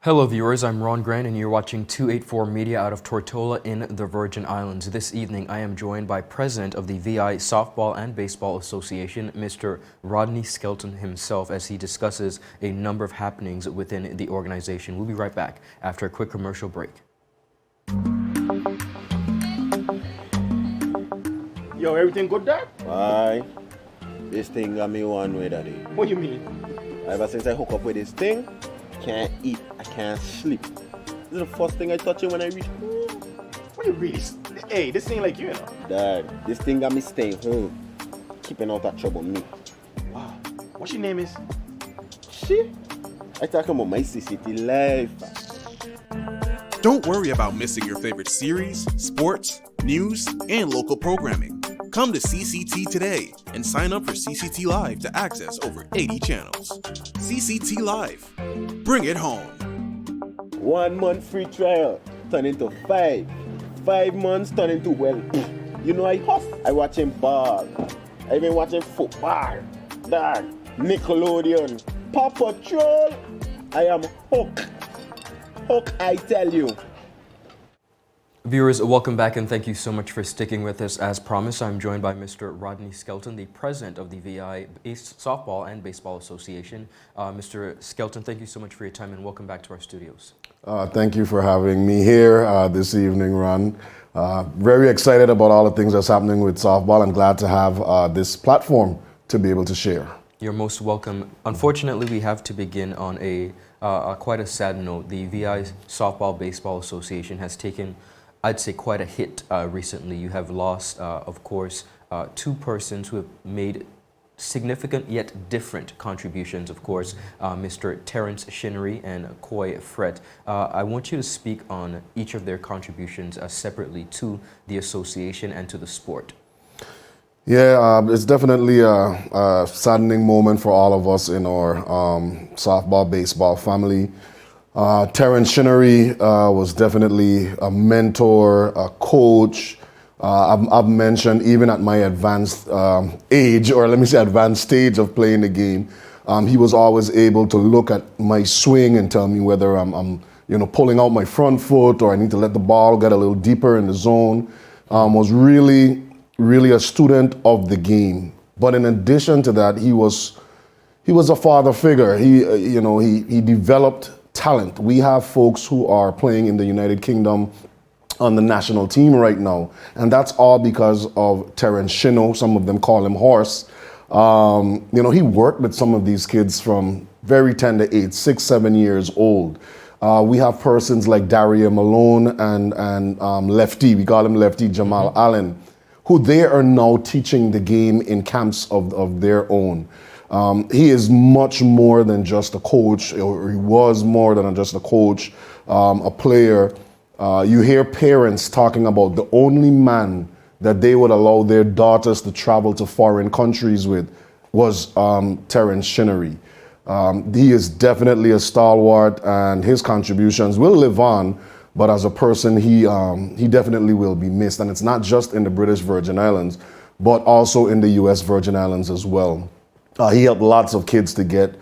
Hello viewers, I'm Ron and you're watching 284 Media out of Tortola in the Virgin Islands. This evening I am joined by President of the VI Softball and Baseball Association, Mr. Rhodni Skelton himself, as he discusses a number of happenings within the organization. We'll be right back after a quick commercial break. Yo, everything good, Dad? Aye. This thing got me one way, Daddy. What you mean? Ever since I hook up with this thing, can't eat, I can't sleep. This is the first thing I touch it when I reach home. What you really? Hey, this ain't like you, you know. Dad, this thing got me staying home, keeping out of trouble me. Wow. What your name is? Shit. I talking about my CCT life. Don't worry about missing your favorite series, sports, news, and local programming. Come to CCT today and sign up for CCT Live to access over 80 channels. CCT Live. Bring it home. 1 month free trial turn into 5. 5 months turn into, well, you know I hustle. I watching ball. I been watching football. Dad, Nickelodeon, Paw Patrol. I am hooked. Hook, I tell you. Viewers, welcome back and thank you so much for sticking with us. As promised, I'm joined by Mr. Rhodni Skelton, the president of the VI Softball and Baseball Association. Mr. Skelton, thank you so much for your time and welcome back to our studios. Thank you for having me here this evening, Ron. Very excited about all the things that's happening with softball. I'm glad to have this platform to be able to share. You're most welcome. Unfortunately, we have to begin on quite a sad note. The VI Softball Baseball Association has taken, I'd say, quite a hit recently. You have lost, of course, two persons who have made significant yet different contributions, of course, Mr. Terrence Shinnery and Coy Fret. I want you to speak on each of their contributions separately to the association and to the sport. Yeah, it's definitely a saddening moment for all of us in our softball, baseball family. Terrence Shinnery was definitely a mentor, a coach. I've mentioned even at my advanced age, or let me say advanced stage of playing the game, he was always able to look at my swing and tell me whether I'm pulling out my front foot or I need to let the ball get a little deeper in the zone. Was really a student of the game. But in addition to that, he was a father figure. He developed talent. We have folks who are playing in the United Kingdom on the national team right now, and that's all because of Terrence Shino. Some of them call him Horse. He worked with some of these kids from very tender age, 6, 7 years old. We have persons like Daria Malone and Lefty, we call him Lefty Jamal Allen, who they are now teaching the game in camps of their own. He is much more than just a coach, or he was more than just a coach, a player. You hear parents talking about the only man that they would allow their daughters to travel to foreign countries with was Terrence Shinnery. He is definitely a stalwart and his contributions will live on, but as a person, he definitely will be missed. And it's not just in the British Virgin Islands, but also in the US Virgin Islands as well. He helped lots of kids to get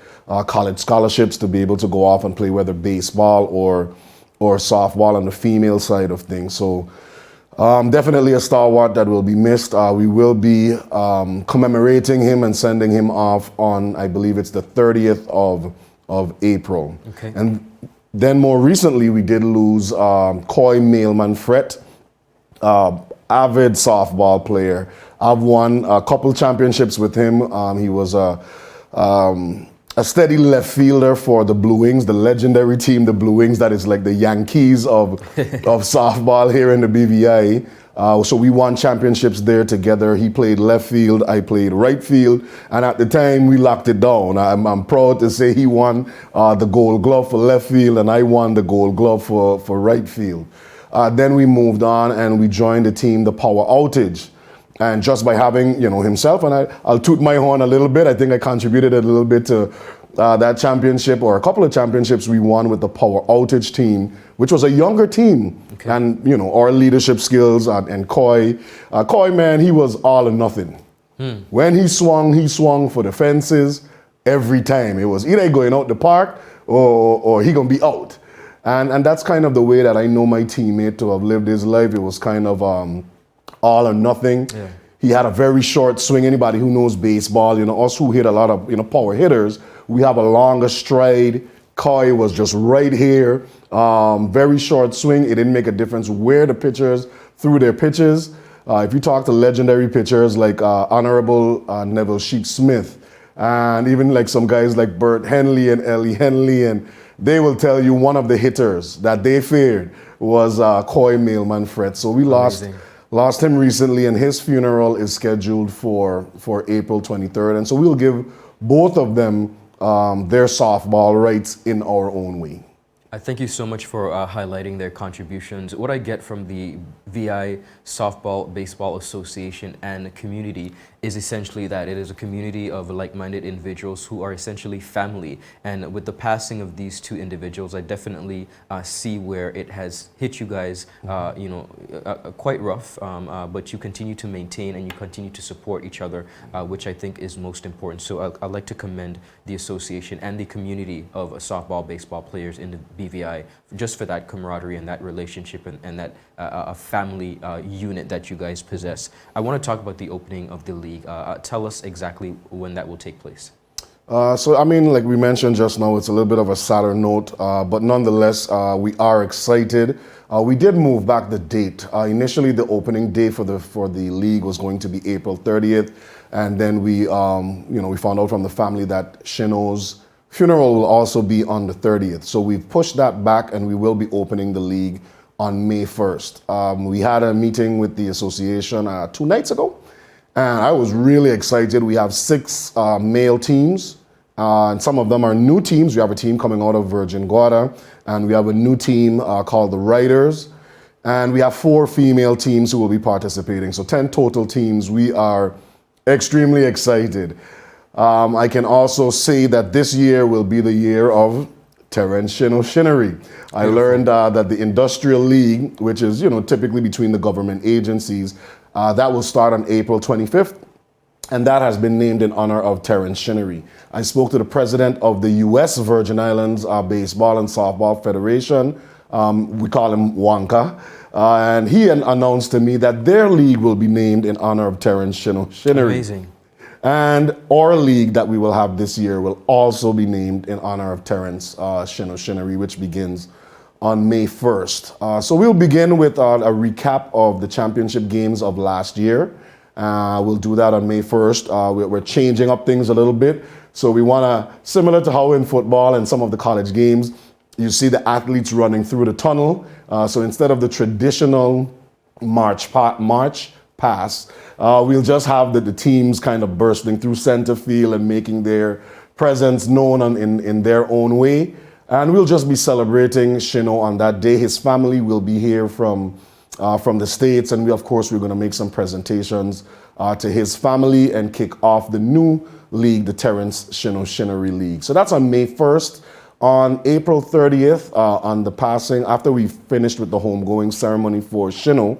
college scholarships to be able to go off and play whether baseball or softball on the female side of things. So definitely a stalwart that will be missed. We will be commemorating him and sending him off on, I believe it's the 30th of April. Okay. And then more recently, we did lose Coy Mailman Fret, avid softball player. I've won a couple championships with him. He was a steady left fielder for the Blue Wings, the legendary team, the Blue Wings, that is like the Yankees of softball here in the BVI. So we won championships there together. He played left field, I played right field, and at the time we locked it down. I'm proud to say he won the Gold Glove for left field and I won the Gold Glove for right field. Then we moved on and we joined the team, the Power Outage. And just by having, himself, and I'll toot my horn a little bit, I think I contributed a little bit to that championship, or a couple of championships we won with the Power Outage team, which was a younger team. Okay. And, our leadership skills and Coy, man, he was all or nothing. When he swung for the fences every time. It was either going out the park or he gonna be out. And that's kind of the way that I know my teammate to have lived his life. It was kind of all or nothing. Yeah. He had a very short swing. Anybody who knows baseball, us who hit a lot of power hitters, we have a longer stride. Koi was just right here. Very short swing. It didn't make a difference where the pitchers threw their pitches. If you talk to legendary pitchers like Honorable Neville Sheep Smith, and even like some guys like Bert Henley and Ellie Henley, and they will tell you one of the hitters that they feared was Koi Mailman Fred. So we lost him recently, and his funeral is scheduled for April 23rd. And so we'll give both of them their softball rights in our own way. I thank you so much for highlighting their contributions. What I get from the VI Softball Baseball Association and community is essentially that it is a community of like-minded individuals who are essentially family. And with the passing of these two individuals, I definitely see where it has hit you guys, quite rough, but you continue to maintain and you continue to support each other, which I think is most important. So I'd like to commend the association and the community of softball, baseball players in the BVI just for that camaraderie and that relationship and that a family unit that you guys possess. I want to talk about the opening of the league. Tell us exactly when that will take place. So, I mean, like we mentioned just now, it's a little bit of a sadder note, but nonetheless, we are excited. We did move back the date. Initially, the opening day for the league was going to be April 30th, and then we found out from the family that Shino's funeral will also be on the 30th. So we've pushed that back, and we will be opening the league on May 1st. We had a meeting with the association 2 nights ago, and I was really excited. We have 6 male teams, and some of them are new teams. We have a team coming out of Virgin Gorda, and we have a new team called the Riders, and we have 4 female teams who will be participating. So 10 total teams. We are extremely excited. I can also say that this year will be the year of Terence Shinnery. I learned that the Industrial League, which is typically between the government agencies, that will start on April 25th, and that has been named in honor of Terence Shinnery. I spoke to the president of the U.S. Virgin Islands Baseball and Softball Federation. We call him Wonka. And he announced to me that their league will be named in honor of Terence Shinnery. Amazing. And our league that we will have this year will also be named in honor of Terence Shinnery, which begins on May 1st. So we'll begin with a recap of the championship games of last year. We'll do that on May 1st. We're changing up things a little bit. So we want to, similar to how in football and some of the college games, you see the athletes running through the tunnel. So instead of the traditional march pass, we'll just have the teams kind of bursting through center field and making their presence known in their own way. And we'll just be celebrating Shino on that day. His family will be here from the States, and we're going to make some presentations to his family and kick off the new league, the Terence Shinnery League. So that's on May 1st. On April 30th, on the passing, after we finished with the homegoing ceremony for Shino,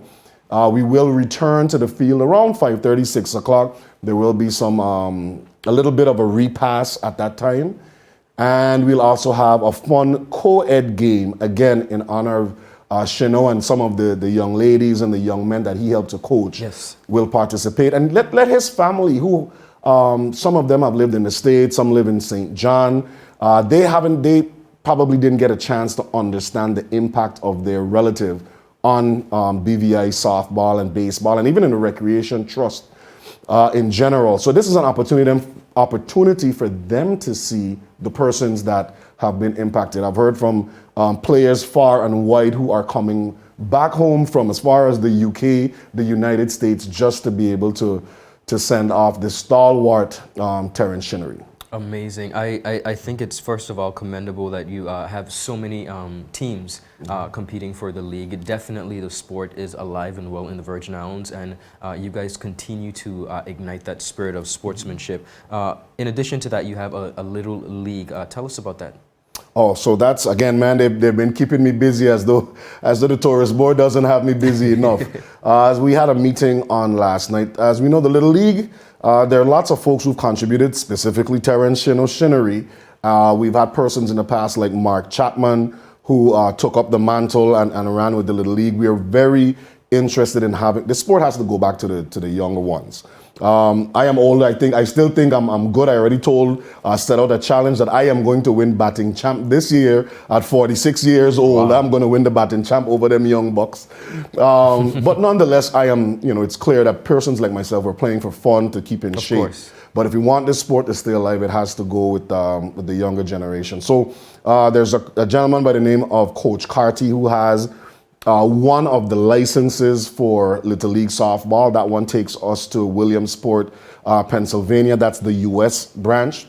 we will return to the field around 5:30, 6 o'clock. There will be a little bit of a repass at that time. And we'll also have a fun co-ed game, again, in honor of Shino, and some of the young ladies and the young men that he helped to coach will participate. And let his family, who some of them have lived in the States, some live in St. John, they probably didn't get a chance to understand the impact of their relative on BVI softball and baseball, and even in the recreation trust in general. So this is an opportunity for them to see the persons that have been impacted. I've heard from players far and wide who are coming back home from as far as the UK, the United States, just to be able to send off the stalwart Terence Shinnery. Amazing. I think it's first of all commendable that you have so many teams competing for the league. Definitely the sport is alive and well in the Virgin Islands, and you guys continue to ignite that spirit of sportsmanship. In addition to that, you have a little league. Tell us about that. Oh, so that's, again, man, they've been keeping me busy as though the tourist board doesn't have me busy enough. As we had a meeting on last night, as we know, the Little League, there are lots of folks who've contributed, specifically Terence Shinnery. We've had persons in the past like Mark Chapman, who took up the mantle and ran with the Little League. We are very interested in having, the sport has to go back to the younger ones. I am older. I still think I'm good. I already set out a challenge that I am going to win batting champ this year at 46 years old. Wow. I'm going to win the batting champ over them young bucks. But nonetheless, I am, it's clear that persons like myself are playing for fun to keep in shape. Course. But if we want this sport to stay alive, it has to go with the younger generation. So there's a gentleman by the name of Coach Carty who has one of the licenses for Little League softball. That one takes us to Williamsport, Pennsylvania. That's the U.S. branch.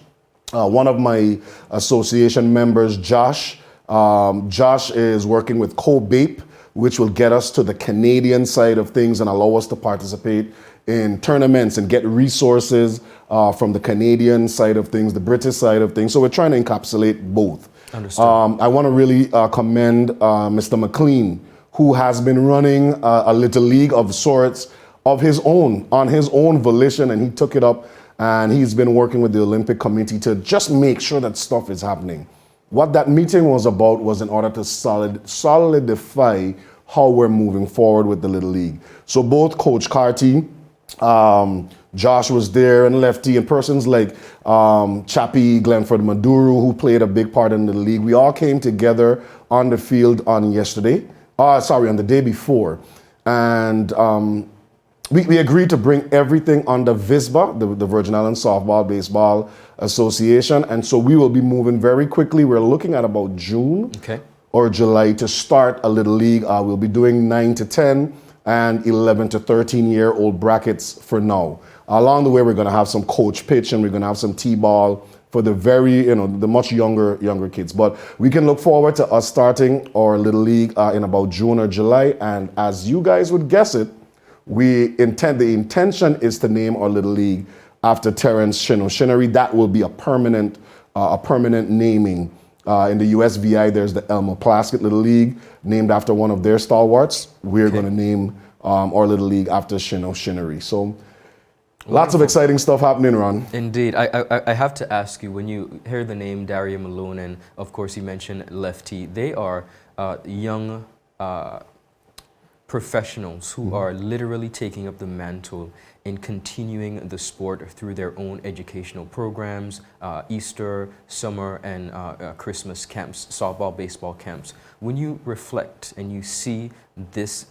One of my association members, Josh is working with COBAPE, which will get us to the Canadian side of things and allow us to participate in tournaments and get resources from the Canadian side of things, the British side of things. So we're trying to encapsulate both. Understood. I want to really commend Mr. McLean, who has been running a Little League of sorts of his own, on his own volition, and he took it up, and he's been working with the Olympic Committee to just make sure that stuff is happening. What that meeting was about was in order to solidify how we're moving forward with the Little League. So both Coach Carty, Josh was there, and Lefty, and persons like Chappie Glenford Maduro, who played a big part in the league. We all came together on the field on the day before. And we agreed to bring everything under VISBA, the Virgin Islands Softball Baseball Association. And so we will be moving very quickly. We're looking at about June or July to start a Little League. We'll be doing 9 to 10 and 11 to 13-year-old brackets for now. Along the way, we're going to have some coach pitch, and we're going to have some T-ball for the the much younger kids. But we can look forward to us starting our Little League in about June or July. And as you guys would guess it, the intention is to name our Little League after Terrence Shinnery. That will be a permanent naming. In the USVI, there's the Elmer Plaskett Little League, named after one of their stalwarts. We're going to name our Little League after Shinnery. So lots of exciting stuff happening, Ron. Indeed. I have to ask you, when you hear the name Daria Malone, and of course you mentioned Lefty, they are young professionals who are literally taking up the mantle in continuing the sport through their own educational programs, Easter, summer, and Christmas camps, softball, baseball camps. When you reflect and you see this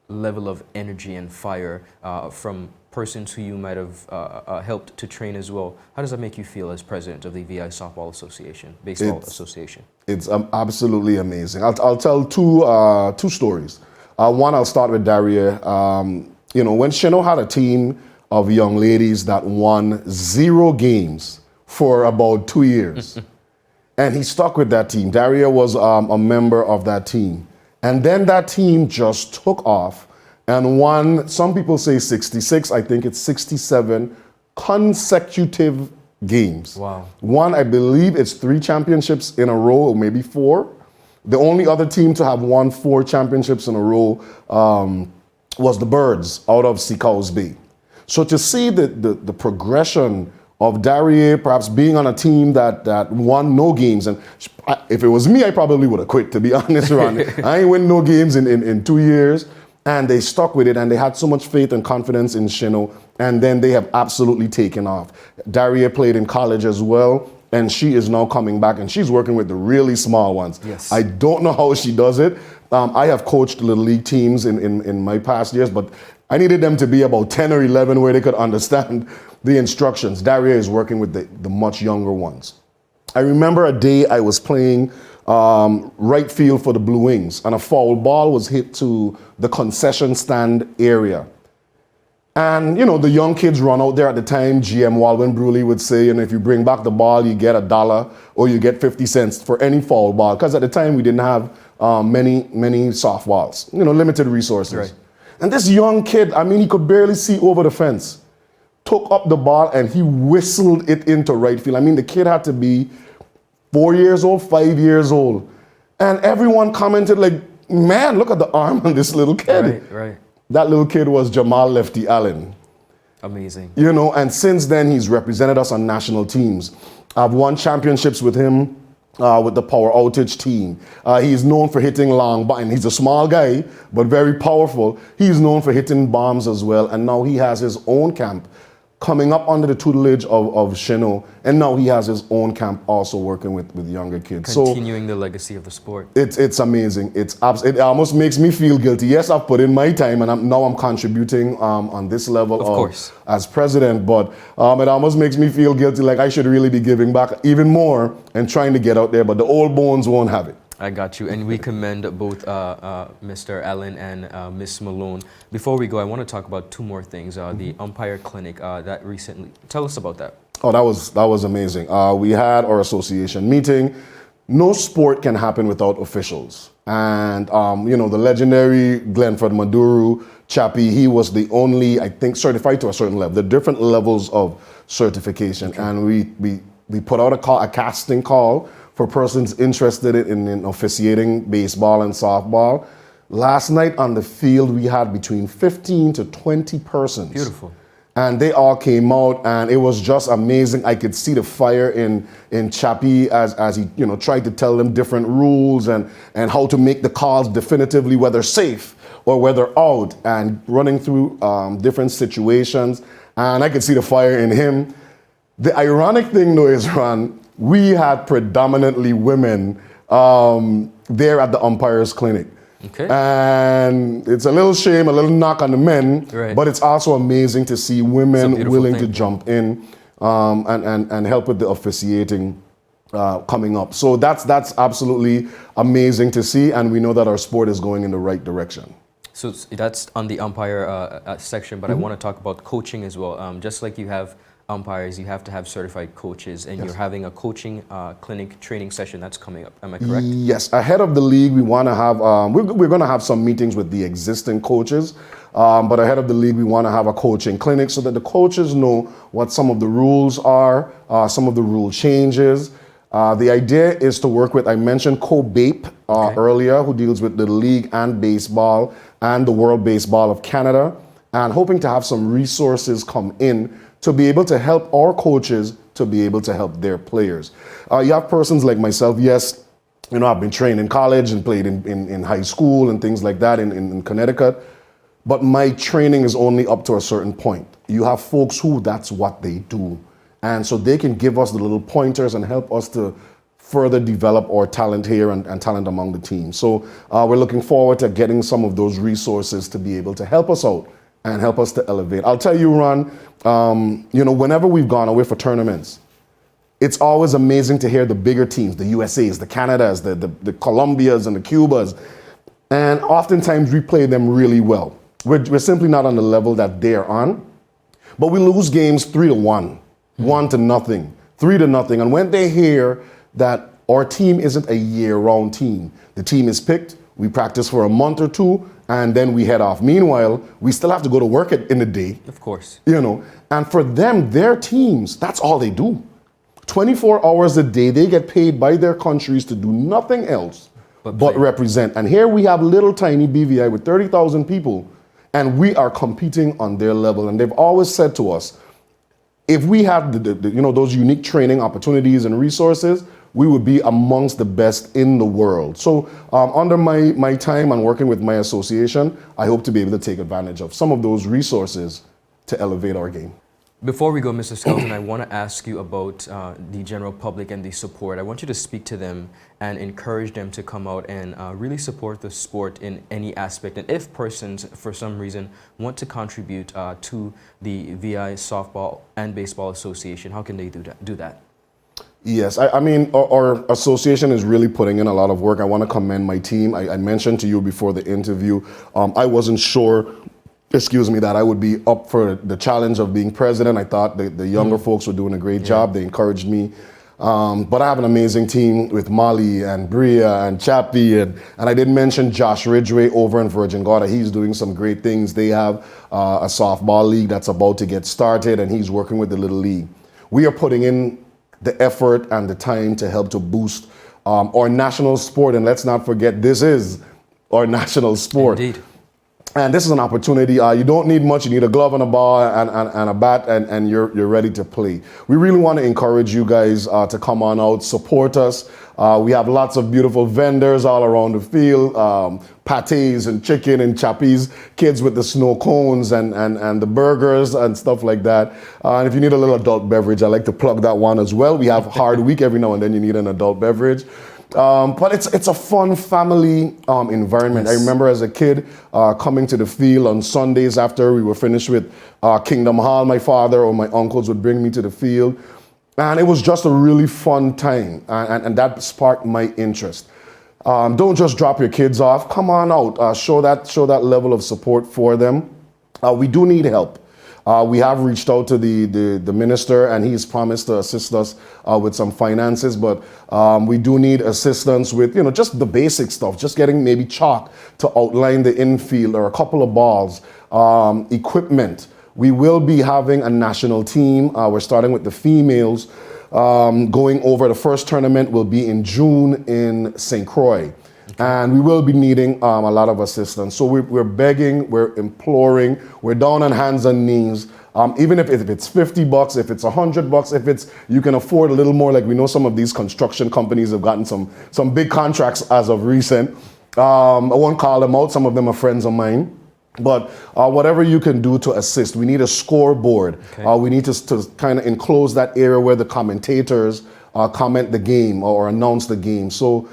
level of energy and fire from persons who you might have helped to train as well, how does that make you feel as president of the VI Softball Association, Baseball Association? It's absolutely amazing. I'll tell two stories. One, I'll start with Daria. When Shino had a team of young ladies that won 0 games for about 2 years, and he stuck with that team. Daria was a member of that team. And then that team just took off and won, some people say 66, I think it's 67 consecutive games. Wow. Won, I believe it's 3 championships in a row, or maybe 4. The only other team to have won 4 championships in a row was the Birds out of Seacows Bay. So to see the progression of Daria perhaps being on a team that won no games, and if it was me, I probably would have quit, to be honest, Ron. I ain't win no games in 2 years, and they stuck with it, and they had so much faith and confidence in Shino, and then they have absolutely taken off. Daria played in college as well, and she is now coming back, and she's working with the really small ones. Yes. I don't know how she does it. I have coached Little League teams in my past years, but I needed them to be about 10 or 11 where they could understand the instructions. Daria is working with the much younger ones. I remember a day I was playing right field for the Blue Wings, and a foul ball was hit to the concession stand area. And, the young kids run out there at the time. GM Walwyn Bruley would say, if you bring back the ball, you get $1 or you get 50 cents for any foul ball. Because at the time, we didn't have many softballs, limited resources. Right. And this young kid, he could barely see over the fence, took up the ball and he whistled it into right field. The kid had to be 4 years old, 5 years old. And everyone commented like, man, look at the arm on this little kid. Right. That little kid was Jamal Lefty Allen. Amazing. And since then he's represented us on national teams. I've won championships with him with the power outage team. He's known for hitting long, and he's a small guy, but very powerful. He's known for hitting bombs as well, and now he has his own camp coming up under the tutelage of Shino, and now he has his own camp also working with younger kids. Continuing the legacy of the sport. It's amazing. It almost makes me feel guilty. Yes, I've put in my time, and now I'm contributing on this level of course, as president. But it almost makes me feel guilty, like I should really be giving back even more and trying to get out there. But the old bones won't have it. I got you, and we commend both Mr. Allen and Miss Malone. Before we go, I want to talk about two more things. The Umpire Clinic that recently. Tell us about that. Oh, that was amazing. We had our association meeting. No sport can happen without officials, and the legendary Glenford Maduru Chappie. He was the only, I think, certified to a certain level. The different levels of certification, okay. And we put out a casting call for persons interested in officiating baseball and softball. Last night on the field, we had between 15 to 20 persons. Beautiful. And they all came out, and it was just amazing. I could see the fire in Chappie as he tried to tell them different rules and how to make the calls definitively, whether safe or whether out, and running through different situations. And I could see the fire in him. The ironic thing, though, is, Ron, we had predominantly women there at the Umpires Clinic. Okay. And it's a little shame, a little knock on the men, right. But it's also amazing to see women willing thing. to jump in and help with the officiating coming up. So that's absolutely amazing to see, and we know that our sport is going in the right direction. So that's on the umpire section, but I want to talk about coaching as well. Just like you have umpires, you have to have certified coaches, and yes. You're having a coaching clinic training session that's coming up. Am I correct? Yes. Ahead of the league, we want to have, we're going to have some meetings with the existing coaches, but ahead of the league, we want to have a coaching clinic so that the coaches know what some of the rules are, some of the rule changes. The idea is to work with, I mentioned COBAPE earlier, who deals with the league and baseball and the World Baseball of Canada, and hoping to have some resources come in to be able to help our coaches to be able to help their players. You have persons like myself, yes, I've been trained in college and played in high school and things like that in Connecticut, but my training is only up to a certain point. You have folks who that's what they do. And so they can give us the little pointers and help us to further develop our talent here and talent among the team. So we're looking forward to getting some of those resources to be able to help us out and help us to elevate. I'll tell you, Ron, whenever we've gone away for tournaments, it's always amazing to hear the bigger teams, the USAs, the Canadas, the Colombias and the Cubas, and oftentimes we play them really well. We're simply not on the level that they're on, but we lose games 3-1, 1-0, 3-0, and when they hear that our team isn't a year-round team, the team is picked, we practice for a month or two, and then we head off. Meanwhile, we still have to go to work in the day. Of course. And for them, their teams, that's all they do. 24 hours a day, they get paid by their countries to do nothing else but represent. And here we have little tiny BVI with 30,000 people, and we are competing on their level. And they've always said to us, if we had those unique training opportunities and resources, we would be amongst the best in the world. So under my time and working with my association, I hope to be able to take advantage of some of those resources to elevate our game. Before we go, Mr. Skelton, I want to ask you about the general public and the support. I want you to speak to them and encourage them to come out and really support the sport in any aspect. And if persons, for some reason, want to contribute to the VI Softball and Baseball Association, how can they do that? Yes, I mean, our association is really putting in a lot of work. I want to commend my team. I mentioned to you before the interview, I wasn't sure, that I would be up for the challenge of being president. I thought the younger folks were doing a great job. They encouraged me. But I have an amazing team with Molly and Bria and Chappie. And I didn't mention Josh Ridgway over in Virgin Gorda. He's doing some great things. They have a softball league that's about to get started, and he's working with the Little League. We are putting in the effort and the time to help to boost our national sport. And let's not forget, this is our national sport. Indeed. And this is an opportunity. You don't need much. You need a glove and a ball and a bat, and you're ready to play. We really want to encourage you guys to come on out, support us. We have lots of beautiful vendors all around the field, patés and chicken and chappies, kids with the snow cones and the burgers and stuff like that. And if you need a little adult beverage, I like to plug that one as well. We have hard week every now and then. You need an adult beverage. But it's a fun family environment. Yes. I remember as a kid coming to the field on Sundays after we were finished with Kingdom Hall. My father or my uncles would bring me to the field. And it was just a really fun time. And that sparked my interest. Don't just drop your kids off. Come on out. Show that level of support for them. We do need help. We have reached out to the minister, and he's promised to assist us with some finances, but we do need assistance with, just the basic stuff, just getting maybe chalk to outline the infield or a couple of balls, equipment. We will be having a national team. We're starting with the females. Going over, the first tournament will be in June in St. Croix. And we will be needing a lot of assistance. So we're begging, we're imploring, we're down on hands and knees. Even if it's $50, if it's $100, if it's you can afford a little more, like we know some of these construction companies have gotten some big contracts as of recent. I won't call them out, some of them are friends of mine. But whatever you can do to assist, we need a scoreboard. Okay. We need to kind of enclose that area where the commentators comment the game or announce the game. So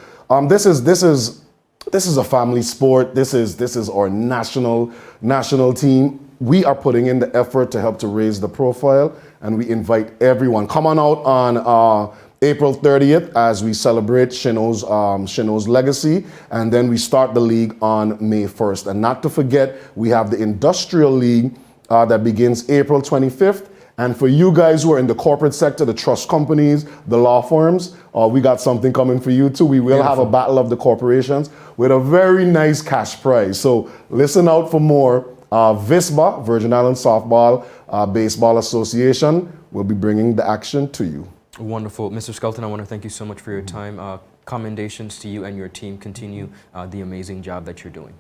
this is a family sport. This is our national team. We are putting in the effort to help to raise the profile, and we invite everyone. Come on out on April 30th as we celebrate Shino's legacy, and then we start the league on May 1st. And not to forget, we have the Industrial League that begins April 25th. And for you guys who are in the corporate sector, the trust companies, the law firms, we got something coming for you too. We will have a battle of the corporations with a very nice cash prize. So listen out for more. VISBA, Virgin Islands Softball Baseball Association, will be bringing the action to you. Wonderful. Mr. Skelton, I want to thank you so much for your time. Commendations to you and your team. Continue the amazing job that you're doing.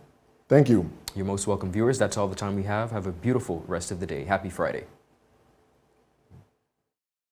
Thank you. You're most welcome. Viewers, that's all the time we have. Have a beautiful rest of the day. Happy Friday.